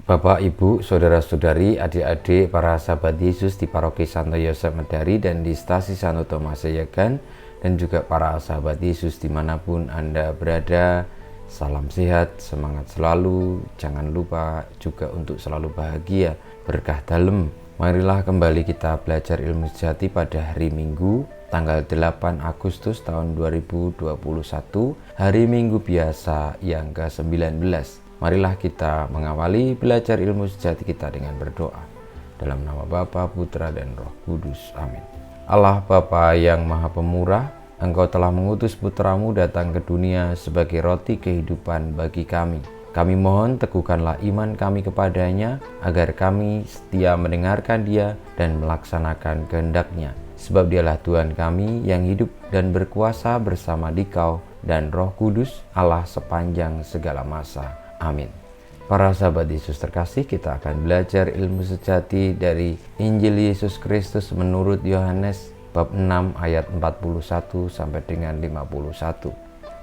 Bapak, Ibu, Saudara-saudari, adik-adik, para sahabat Yesus di Paroki Santo Yosef Medari dan di Stasi Santo Tomas Seyegan, dan juga para sahabat Yesus dimanapun Anda berada. Salam sehat, semangat selalu, jangan lupa juga untuk selalu bahagia, berkah dalem. Marilah kembali kita belajar ilmu sejati pada hari Minggu, tanggal 8 Agustus tahun 2021, hari Minggu biasa yang ke-19. Marilah kita mengawali belajar ilmu sejati kita dengan berdoa. Dalam nama Bapa, Putra, dan Roh Kudus. Amin. Allah Bapa yang Maha Pemurah, Engkau telah mengutus Putramu datang ke dunia sebagai roti kehidupan bagi kami. Kami mohon teguhkanlah iman kami kepadanya, agar kami setia mendengarkan Dia dan melaksanakan kehendak-Nya. Sebab Dialah Tuhan kami yang hidup dan berkuasa bersama Dikau dan Roh Kudus, Allah sepanjang segala masa. Amin. Para sahabat Yesus terkasih, kita akan belajar ilmu sejati dari Injil Yesus Kristus menurut Yohanes bab 6 ayat 41 sampai dengan 51.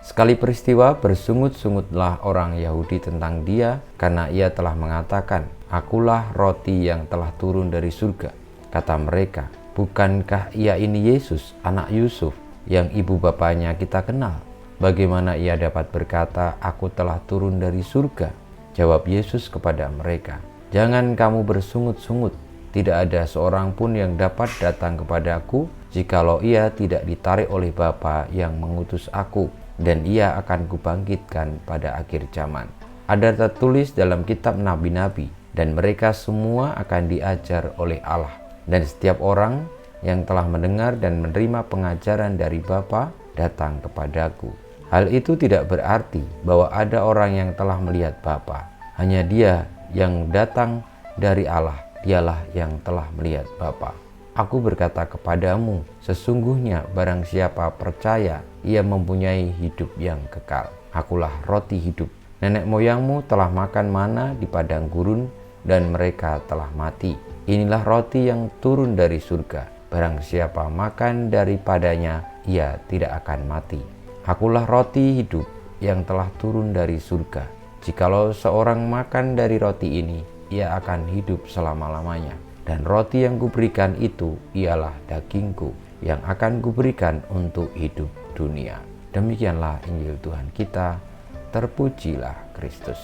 Sekali peristiwa bersungut-sungutlah orang Yahudi tentang Dia karena Ia telah mengatakan, "Akulah roti yang telah turun dari surga." Kata mereka, "Bukankah Ia ini Yesus, anak Yusuf, yang ibu bapanya kita kenal? Bagaimana Ia dapat berkata, 'Aku telah turun dari surga'?" Jawab Yesus kepada mereka, "Jangan kamu bersungut-sungut. Tidak ada seorang pun yang dapat datang kepadaku jikalau ia tidak ditarik oleh Bapa yang mengutus aku, dan Ia akan kubangkitkan pada akhir zaman." Ada tertulis dalam kitab nabi-nabi, dan mereka semua akan diajar oleh Allah. Dan setiap orang yang telah mendengar dan menerima pengajaran dari Bapa datang kepadaku. Hal itu tidak berarti bahwa ada orang yang telah melihat Bapa. Hanya Dia yang datang dari Allah, Dialah yang telah melihat Bapa. Aku berkata kepadamu, sesungguhnya barang siapa percaya, ia mempunyai hidup yang kekal. Akulah roti hidup. Nenek moyangmu telah makan mana di padang gurun, dan mereka telah mati. Inilah roti yang turun dari surga. Barang siapa makan daripadanya, ia tidak akan mati. Akulah roti hidup yang telah turun dari surga. Jikalau seorang makan dari roti ini, ia akan hidup selama-lamanya. Dan roti yang kuberikan itu ialah dagingku yang akan kuberikan untuk hidup dunia. Demikianlah Injil Tuhan kita. Terpujilah Kristus.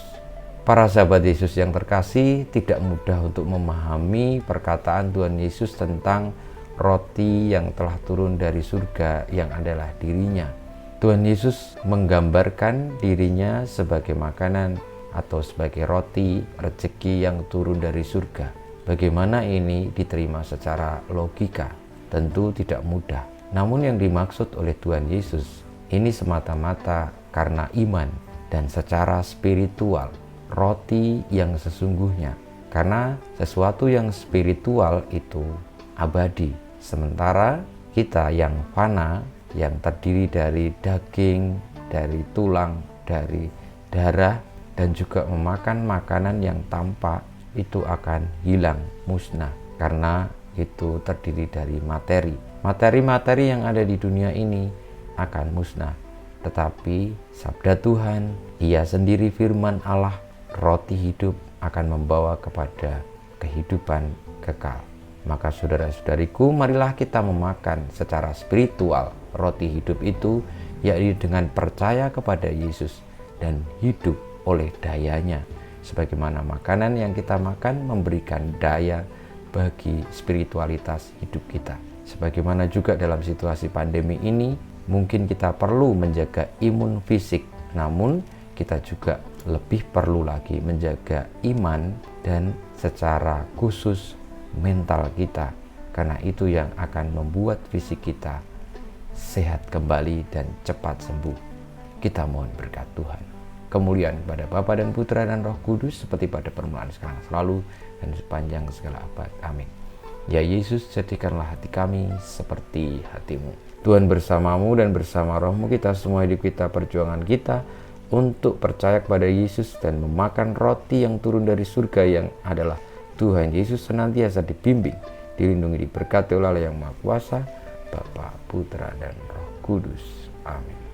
Para sahabat Yesus yang terkasih, tidak mudah untuk memahami perkataan Tuhan Yesus tentang roti yang telah turun dari surga yang adalah dirinya. Tuhan Yesus menggambarkan dirinya sebagai makanan atau sebagai roti rezeki yang turun dari surga. Bagaimana ini diterima secara logika? Tentu tidak mudah. Namun yang dimaksud oleh Tuhan Yesus ini semata-mata karena iman dan secara spiritual, roti yang sesungguhnya. Karena sesuatu yang spiritual itu abadi, sementara kita yang fana, yang terdiri dari daging, dari tulang, dari darah, dan juga memakan makanan yang tampak, itu akan hilang, musnah, karena itu terdiri dari materi. Materi-materi yang ada di dunia ini akan musnah, tetapi sabda Tuhan, Ia sendiri firman Allah, roti hidup, akan membawa kepada kehidupan kekal. Maka saudara-saudariku, marilah kita memakan secara spiritual roti hidup itu, yaitu dengan percaya kepada Yesus dan hidup oleh dayanya. Sebagaimana makanan yang kita makan memberikan daya bagi spiritualitas hidup kita. Sebagaimana juga dalam situasi pandemi ini, mungkin kita perlu menjaga imun fisik, namun kita juga lebih perlu lagi menjaga iman dan secara khusus mental kita, karena itu yang akan membuat fisik kita sehat kembali dan cepat sembuh. Kita mohon berkat Tuhan. Kemuliaan kepada Bapa dan Putra dan Roh Kudus, seperti pada permulaan, sekarang, selalu, dan sepanjang segala abad. Amin. Ya Yesus, jadikanlah hati kami seperti hati-Mu. Tuhan bersamamu dan bersama rohmu, kita semua hidup kita, perjuangan kita untuk percaya kepada Yesus dan memakan roti yang turun dari surga yang adalah Tuhan Yesus, senantiasa dibimbing, dilindungi, diberkati oleh Allah yang Maha Kuasa, Bapa, Putra, dan Roh Kudus. Amin.